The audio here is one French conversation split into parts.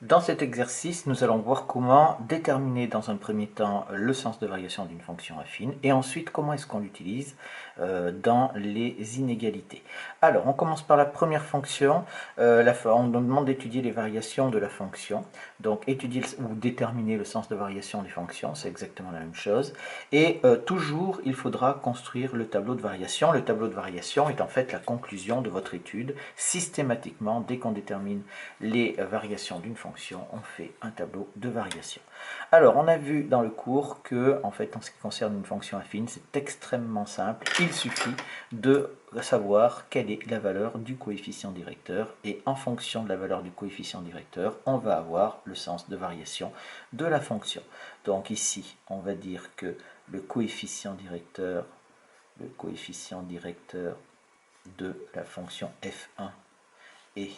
Dans cet exercice, nous allons voir comment déterminer dans un premier temps le sens de variation d'une fonction affine et ensuite comment est-ce qu'on l'utilise dans les inégalités. Alors, on commence par la première fonction. On nous demande d'étudier les variations de la fonction. Donc, étudier ou déterminer le sens de variation des fonctions, c'est exactement la même chose. Et toujours, il faudra construire le tableau de variation. Le tableau de variation est en fait la conclusion de votre étude. Systématiquement, dès qu'on détermine les variations d'une fonction, on fait un tableau de variation. Alors, on a vu dans le cours que, en fait, en ce qui concerne une fonction affine, c'est extrêmement simple. Il suffit de savoir quelle est la valeur du coefficient directeur et en fonction de la valeur du coefficient directeur, on va avoir le sens de variation de la fonction. Donc ici, on va dire que le coefficient directeur de la fonction f1 est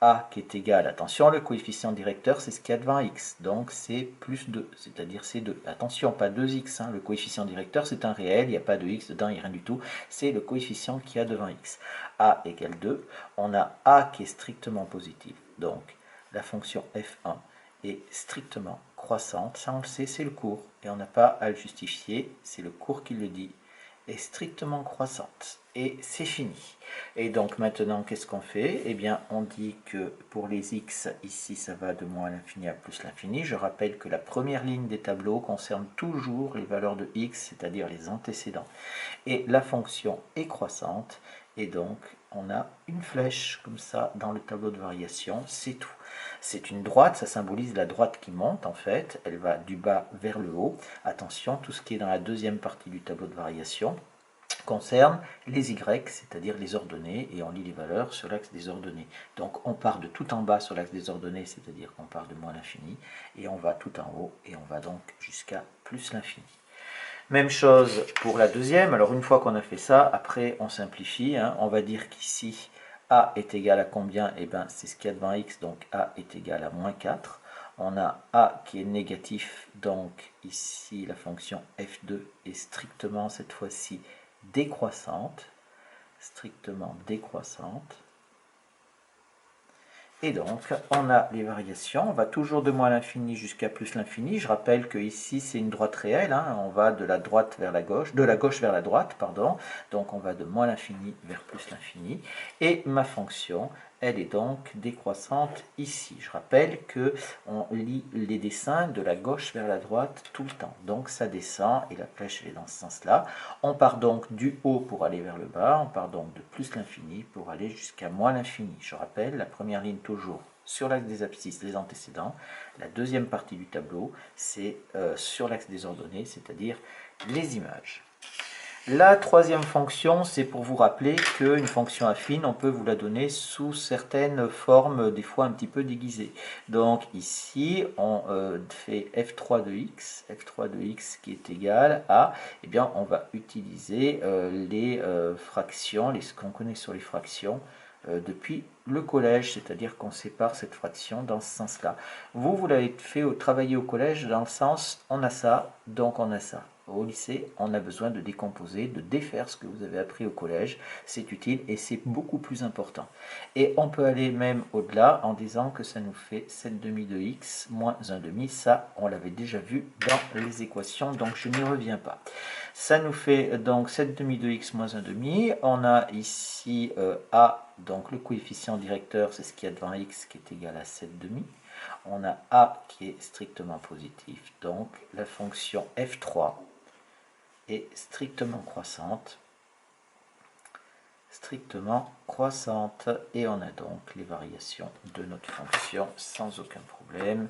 a qui est égal, attention, le coefficient directeur, c'est ce qu'il y a devant x, donc c'est plus 2, c'est-à-dire c'est 2. Attention, pas 2x, hein. Le coefficient directeur, c'est un réel, il n'y a pas de x dedans, il n'y a rien du tout, c'est le coefficient qu'il y a devant x. A égale 2, on a a qui est strictement positif, donc la fonction f1 est strictement croissante, ça on le sait, c'est le cours, et on n'a pas à le justifier, c'est le cours qui le dit, est strictement croissante. Et c'est fini. Et donc maintenant, qu'est-ce qu'on fait? Eh bien, on dit que pour les x, ici, ça va de moins l'infini à plus l'infini. Je rappelle que la première ligne des tableaux concerne toujours les valeurs de x, c'est-à-dire les antécédents. Et la fonction est croissante, et donc on a une flèche comme ça dans le tableau de variation, c'est tout. C'est une droite, ça symbolise la droite qui monte en fait, elle va du bas vers le haut. Attention, tout ce qui est dans la deuxième partie du tableau de variation concerne les y, c'est-à-dire les ordonnées, et on lit les valeurs sur l'axe des ordonnées. Donc on part de tout en bas sur l'axe des ordonnées, c'est-à-dire qu'on part de moins l'infini, et on va tout en haut, et on va donc jusqu'à plus l'infini. Même chose pour la deuxième. Alors une fois qu'on a fait ça, après on simplifie, hein. On va dire qu'ici a est égal à combien? Eh bien c'est ce qu'il y a devant x, donc a est égal à moins 4. On a a qui est négatif, donc ici la fonction f2 est strictement cette fois-ci décroissante, strictement décroissante. Et donc, on a les variations, on va toujours de moins l'infini jusqu'à plus l'infini. Je rappelle que ici, c'est une droite réelle, hein. On va de la droite vers la gauche, de la gauche vers la droite, pardon. Donc, on va de moins l'infini vers plus l'infini. Et ma fonction, elle est donc décroissante ici. Je rappelle que on lit les dessins de la gauche vers la droite tout le temps. Donc, ça descend et la flèche elle est dans ce sens-là. On part donc du haut pour aller vers le bas. On part donc de plus l'infini pour aller jusqu'à moins l'infini. Je rappelle, la première ligne toujours sur l'axe des abscisses, les antécédents. La deuxième partie du tableau, c'est sur l'axe des ordonnées, c'est-à-dire les images. La troisième fonction, c'est pour vous rappeler qu'une fonction affine, on peut vous la donner sous certaines formes, des fois un petit peu déguisées. Donc ici, on fait f3 de x qui est égal à, eh bien, on va utiliser les fractions, ce qu'on connaît sur les fractions, depuis le collège, c'est-à-dire qu'on sépare cette fraction dans ce sens-là. Vous l'avez fait travailler au collège dans le sens, on a ça, donc on a ça. Au lycée, on a besoin de décomposer, de défaire ce que vous avez appris au collège. C'est utile et c'est beaucoup plus important. Et on peut aller même au-delà en disant que ça nous fait 7 demi de x moins 1 demi. Ça, on l'avait déjà vu dans les équations, donc je n'y reviens pas. Ça nous fait donc 7 demi de x moins 1 demi. On a ici a, donc le coefficient directeur, c'est ce qu'il y a devant x qui est égal à 7 demi. On a a qui est strictement positif, donc la fonction f3 est strictement croissante, et on a donc les variations de notre fonction sans aucun problème,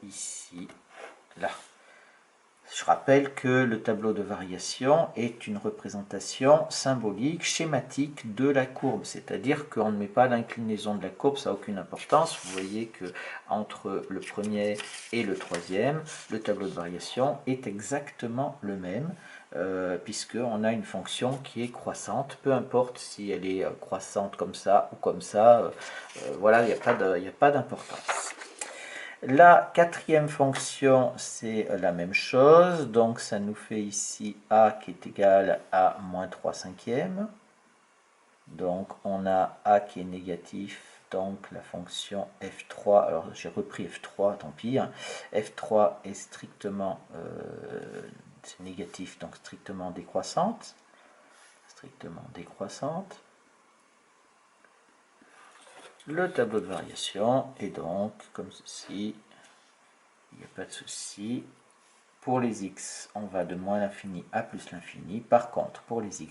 ici, là. Je rappelle que le tableau de variation est une représentation symbolique, schématique de la courbe, c'est-à-dire qu'on ne met pas l'inclinaison de la courbe, ça n'a aucune importance. Vous voyez que entre le premier et le troisième, le tableau de variation est exactement le même, puisqu'on a une fonction qui est croissante, peu importe si elle est croissante comme ça ou comme ça, voilà, il n'y a pas d'importance. La quatrième fonction, c'est la même chose, donc ça nous fait ici a qui est égal à moins 3 cinquièmes. Donc on a a qui est négatif, donc la fonction f3, alors j'ai repris f3, tant pis, hein. F3 est strictement, c'est négatif, donc strictement décroissante, Le tableau de variation est donc comme ceci, il n'y a pas de souci. Pour les x, on va de moins l'infini à plus l'infini. Par contre, pour les y,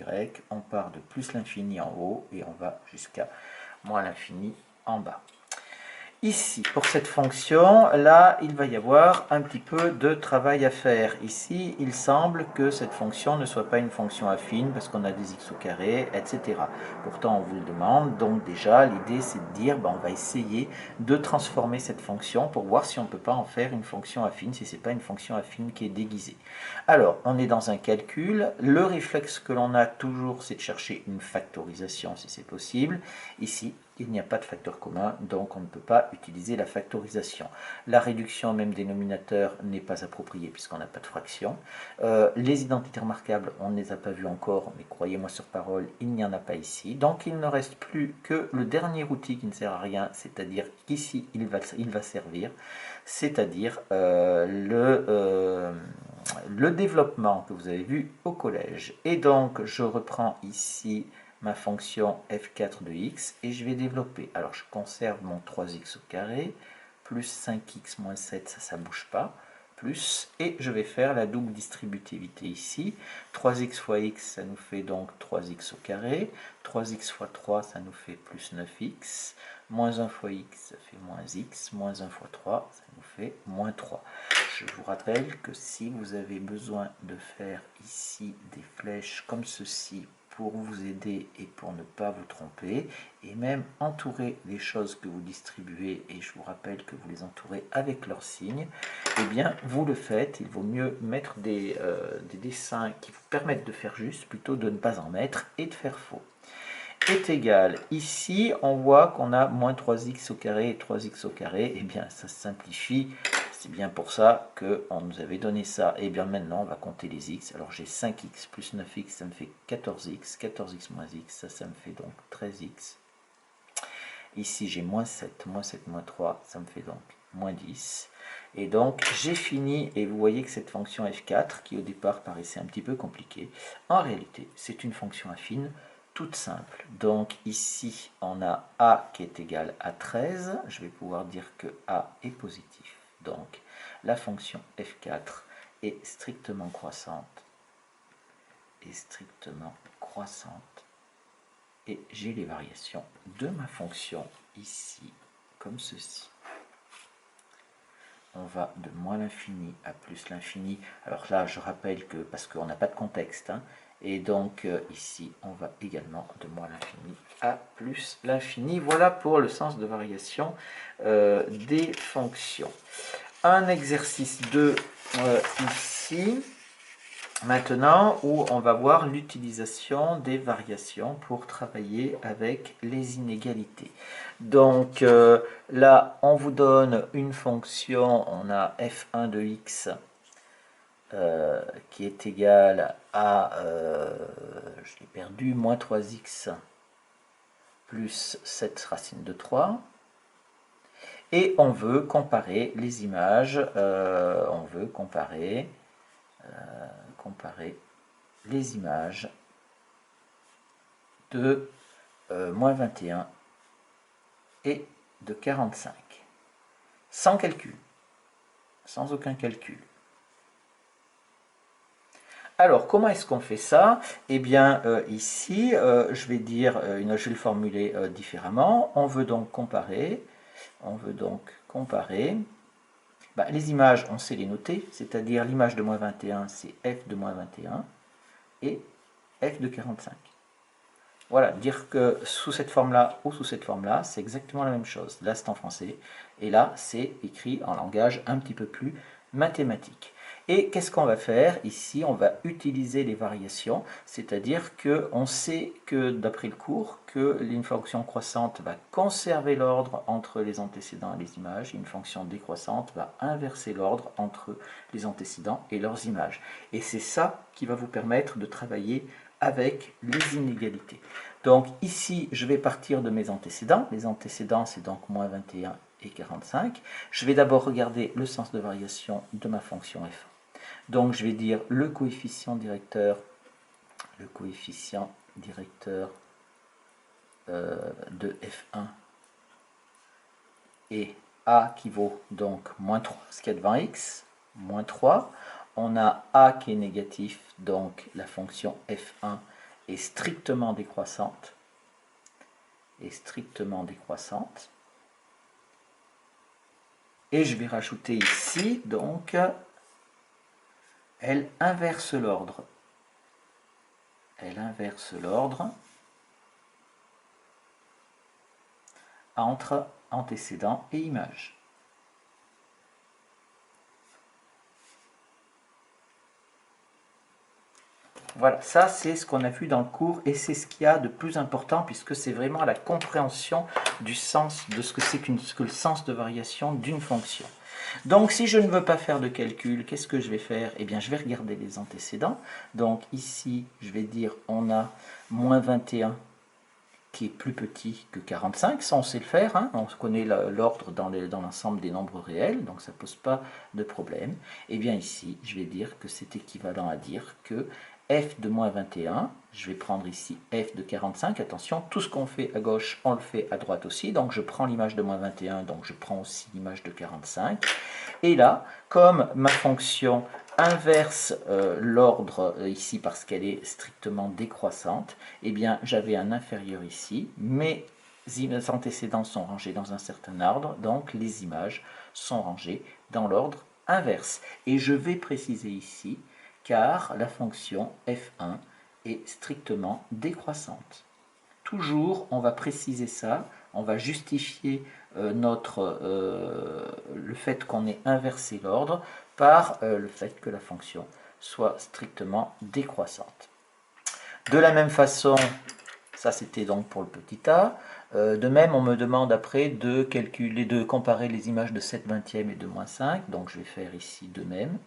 on part de plus l'infini en haut et on va jusqu'à moins l'infini en bas. Ici, pour cette fonction, là, il va y avoir un petit peu de travail à faire. Ici, il semble que cette fonction ne soit pas une fonction affine parce qu'on a des x au carré, etc. Pourtant, on vous le demande. Donc déjà, l'idée, c'est de dire, on va essayer de transformer cette fonction pour voir si on ne peut pas en faire une fonction affine, si ce n'est pas une fonction affine qui est déguisée. Alors, on est dans un calcul. Le réflexe que l'on a toujours, c'est de chercher une factorisation si c'est possible. Ici, il n'y a pas de facteur commun, donc on ne peut pas utiliser la factorisation. La réduction au même dénominateur n'est pas appropriée puisqu'on n'a pas de fraction. Les identités remarquables, on ne les a pas vues encore, mais croyez-moi sur parole, il n'y en a pas ici. Donc il ne reste plus que le dernier outil qui ne sert à rien, c'est-à-dire qu'ici il va servir, c'est-à-dire le développement que vous avez vu au collège. Et donc je reprends ici ma fonction f4 de x et je vais développer. Alors je conserve mon 3x au carré, plus 5x moins 7, ça ne bouge pas, plus, et je vais faire la double distributivité ici. 3x fois x, ça nous fait donc 3x au carré, 3x fois 3, ça nous fait plus 9x, moins 1 fois x, ça fait moins x, moins 1 fois 3, ça nous fait moins 3. Je vous rappelle que si vous avez besoin de faire ici des flèches comme ceci pour vous aider et pour ne pas vous tromper, et même entourer les choses que vous distribuez, et je vous rappelle que vous les entourez avec leur signe, eh bien vous le faites. Il vaut mieux mettre des dessins qui vous permettent de faire juste, plutôt de ne pas en mettre et de faire faux. Est égal, ici on voit qu'on a moins 3x au carré et 3x au carré, et bien ça se simplifie. C'est bien pour ça qu'on nous avait donné ça. Et bien maintenant, on va compter les x. Alors j'ai 5x plus 9x, ça me fait 14x. 14x moins x, ça me fait donc 13x. Ici, j'ai moins 7 moins 3, ça me fait donc moins 10. Et donc, j'ai fini. Et vous voyez que cette fonction f4, qui au départ paraissait un petit peu compliquée, en réalité, c'est une fonction affine toute simple. Donc ici, on a a qui est égal à 13. Je vais pouvoir dire que a est positif. Donc, la fonction f4 est strictement croissante. Et j'ai les variations de ma fonction ici, comme ceci. On va de moins l'infini à plus l'infini. Alors là, je rappelle que, parce qu'on n'a pas de contexte, hein, et donc ici, on va également de moins l'infini à plus l'infini. Voilà pour le sens de variation des fonctions. Un exercice 2 ici, maintenant, où on va voir l'utilisation des variations pour travailler avec les inégalités. Donc là, on vous donne une fonction, on a f1 de x qui est égal à, je l'ai perdu, moins 3x plus 7 racine de 3. Et on veut comparer les images, on veut comparer les images de moins 21 et de 45, sans calcul, sans aucun calcul. Alors, comment est-ce qu'on fait ça? Eh bien, ici, je vais le formuler différemment. On veut donc comparer, les images, on sait les noter, c'est-à-dire l'image de moins 21, c'est f de moins 21 et f de 45. Voilà, dire que sous cette forme-là ou sous cette forme-là, c'est exactement la même chose. Là, c'est en français, et là, c'est écrit en langage un petit peu plus mathématique. Et qu'est-ce qu'on va faire? Ici, on va utiliser les variations, c'est-à-dire qu'on sait que, d'après le cours, que une fonction croissante va conserver l'ordre entre les antécédents et les images, et une fonction décroissante va inverser l'ordre entre les antécédents et leurs images. Et c'est ça qui va vous permettre de travailler avec les inégalités. Donc ici, je vais partir de mes antécédents. Les antécédents, c'est donc moins 21 et 45. Je vais d'abord regarder le sens de variation de ma fonction f1. Donc je vais dire le coefficient directeur de f1 et a qui vaut donc moins 3, ce qu'il y a devant x, moins 3. On a a qui est négatif, donc la fonction f1 est strictement décroissante. Et je vais rajouter ici, donc, elle inverse l'ordre. Entre antécédent et image. Voilà, ça c'est ce qu'on a vu dans le cours et c'est ce qu'il y a de plus important puisque c'est vraiment la compréhension du sens de ce que c'est que le sens de variation d'une fonction. Donc si je ne veux pas faire de calcul, qu'est-ce que je vais faire? Eh bien je vais regarder les antécédents. Donc ici, je vais dire on a moins 21 qui est plus petit que 45, ça on sait le faire, hein, on connaît l'ordre dans l'ensemble des nombres réels, donc ça ne pose pas de problème. Et bien ici, je vais dire que c'est équivalent à dire que f de moins 21, je vais prendre ici f de 45, attention, tout ce qu'on fait à gauche, on le fait à droite aussi, donc je prends l'image de moins 21, donc je prends aussi l'image de 45, et là, comme ma fonction inverse l'ordre ici parce qu'elle est strictement décroissante, eh bien j'avais un inférieur ici, mes antécédents sont rangés dans un certain ordre, donc les images sont rangées dans l'ordre inverse. Et je vais préciser ici, car la fonction f1 est strictement décroissante. Toujours, on va préciser ça, on va justifier le fait qu'on ait inversé l'ordre par le fait que la fonction soit strictement décroissante. De la même façon, ça c'était donc pour le petit a, de même on me demande après de calculer, de comparer les images de 7/20 et de moins 5, donc je vais faire ici de même,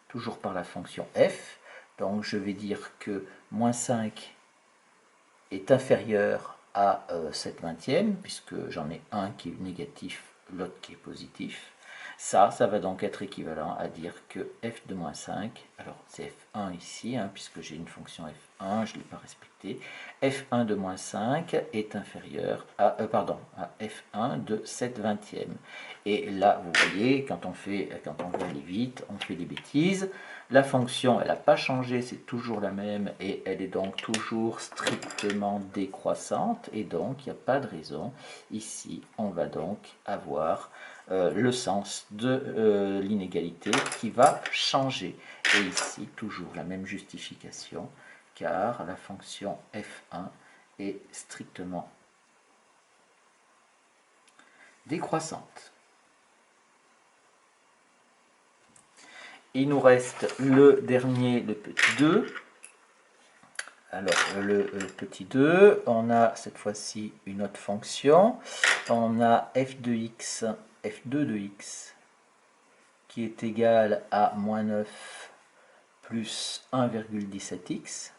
toujours par la fonction f, donc je vais dire que moins 5 est inférieur à 7/20, puisque j'en ai un qui est négatif, l'autre qui est positif. Ça va donc être équivalent à dire que f de moins 5, alors c'est f1 ici, hein, puisque j'ai une fonction f1, je ne l'ai pas respectée, f1 de moins 5 est inférieur à, à f1 de 7/20. Et là, vous voyez, quand on veut aller vite, on fait des bêtises. La fonction, elle n'a pas changé, c'est toujours la même, et elle est donc toujours strictement décroissante, et donc il n'y a pas de raison. Ici, on va donc avoir le sens de l'inégalité qui va changer. Et ici, toujours la même justification, car la fonction f1 est strictement décroissante. Il nous reste le dernier, le petit 2. Alors, le petit 2, on a cette fois-ci une autre fonction. On a f de x, f2 de x, qui est égal à moins 9 plus 1,17x.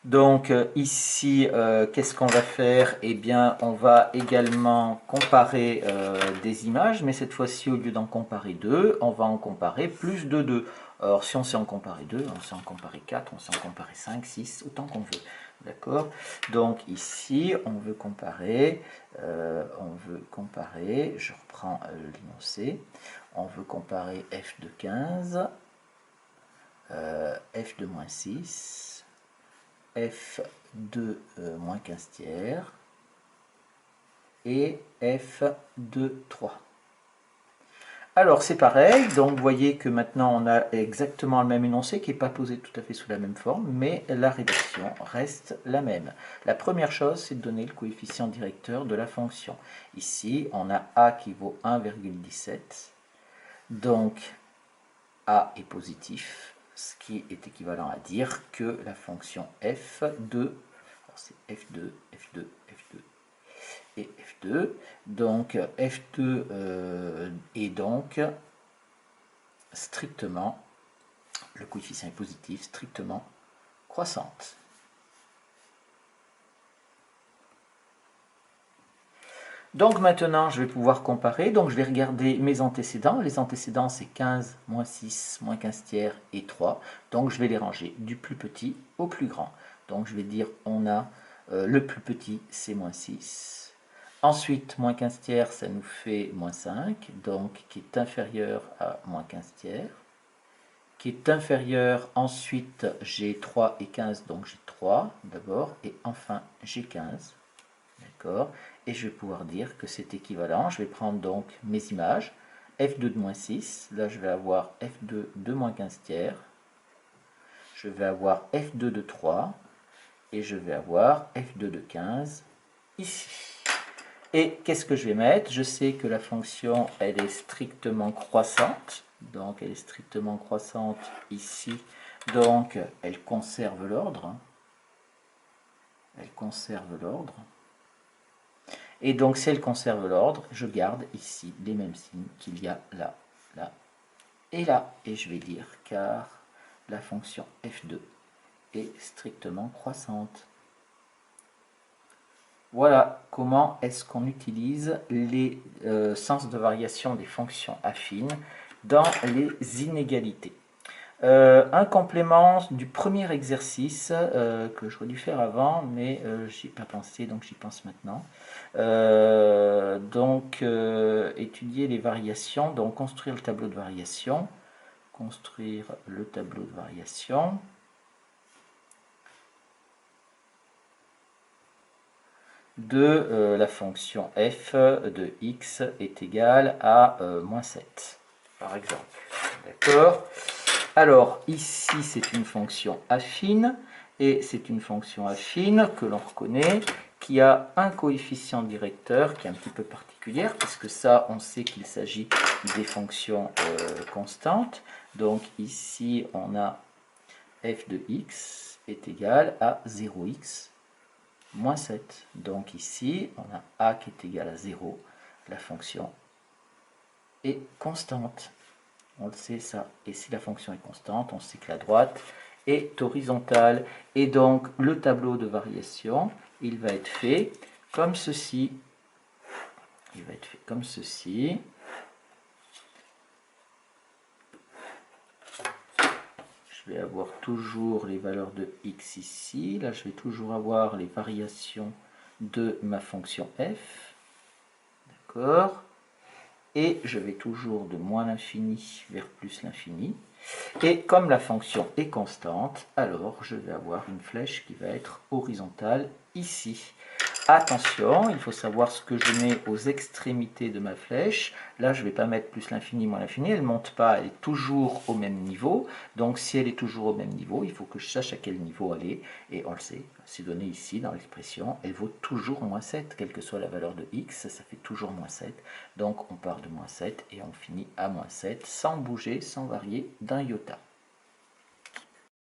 Donc ici, qu'est-ce qu'on va faire? Eh bien, on va également comparer des images, mais cette fois-ci, au lieu d'en comparer 2, on va en comparer plus de 2. Alors, si on sait en comparer 2, on sait en comparer 4, on sait en comparer 5, 6, autant qu'on veut. D'accord? Donc ici, on veut comparer, je reprends l'énoncé, on veut comparer f de 15, f de moins 6, f de moins 15 tiers et f de 3. Alors c'est pareil, donc vous voyez que maintenant on a exactement le même énoncé qui n'est pas posé tout à fait sous la même forme, mais la rédaction reste la même. La première chose, c'est de donner le coefficient directeur de la fonction. Ici, on a a qui vaut 1,17, donc a est positif, ce qui est équivalent à dire que la fonction f2, c'est f2, f2, f2 et f2, donc f2 est donc strictement, le coefficient est positif, strictement croissante. Donc maintenant, je vais pouvoir comparer. Donc je vais regarder mes antécédents. Les antécédents, c'est 15, moins 6, moins 15 tiers et 3. Donc je vais les ranger du plus petit au plus grand. Donc je vais dire, on a le plus petit, c'est moins 6. Ensuite, moins 15 tiers, ça nous fait moins 5, donc qui est inférieur à moins 15 tiers. Qui est inférieur, ensuite j'ai 3 et 15, donc j'ai 3 d'abord, et enfin j'ai 15. D'accord. Et je vais pouvoir dire que c'est équivalent. Je vais prendre donc mes images. F2 de moins 6. Là, je vais avoir F2 de moins 15 tiers. Je vais avoir F2 de 3. Et je vais avoir F2 de 15 ici. Et qu'est-ce que je vais mettre? Je sais que la fonction, elle est strictement croissante. Donc, elle est strictement croissante ici. Donc, elle conserve l'ordre. Elle conserve l'ordre. Et donc, si elle conserve l'ordre, je garde ici les mêmes signes qu'il y a là, là et là. Et je vais dire car la fonction f2 est strictement croissante. Voilà comment est-ce qu'on utilise les sens de variation des fonctions affines dans les inégalités. Un complément du premier exercice que j'aurais dû faire avant, mais j'y ai pas pensé, donc j'y pense maintenant. Étudier les variations, donc construire le tableau de variation. Construire le tableau de variation. De la fonction f de x est égale à moins 7, par exemple. D'accord ? Alors, ici, c'est une fonction affine, et c'est une fonction affine que l'on reconnaît, qui a un coefficient directeur qui est un petit peu particulier, puisque ça, on sait qu'il s'agit des fonctions constantes. Donc, ici, on a f de x est égal à 0x moins 7. Donc, ici, on a a qui est égal à 0. La fonction est constante. On le sait ça. Et si la fonction est constante, on sait que la droite est horizontale. Et donc, le tableau de variation, il va être fait comme ceci. Il va être fait comme ceci. Je vais avoir toujours les valeurs de x ici. Là, je vais toujours avoir les variations de ma fonction f. D'accord ? Et je vais toujours de moins l'infini vers plus l'infini. Et comme la fonction est constante, alors je vais avoir une flèche qui va être horizontale ici. Attention, il faut savoir ce que je mets aux extrémités de ma flèche. Là, je ne vais pas mettre plus l'infini, moins l'infini. Elle ne monte pas, elle est toujours au même niveau. Donc, si elle est toujours au même niveau, il faut que je sache à quel niveau elle est. Et on le sait, c'est donné ici dans l'expression. Elle vaut toujours moins 7, quelle que soit la valeur de x, ça fait toujours moins 7. Donc, on part de moins 7 et on finit à moins 7 sans bouger, sans varier d'un iota.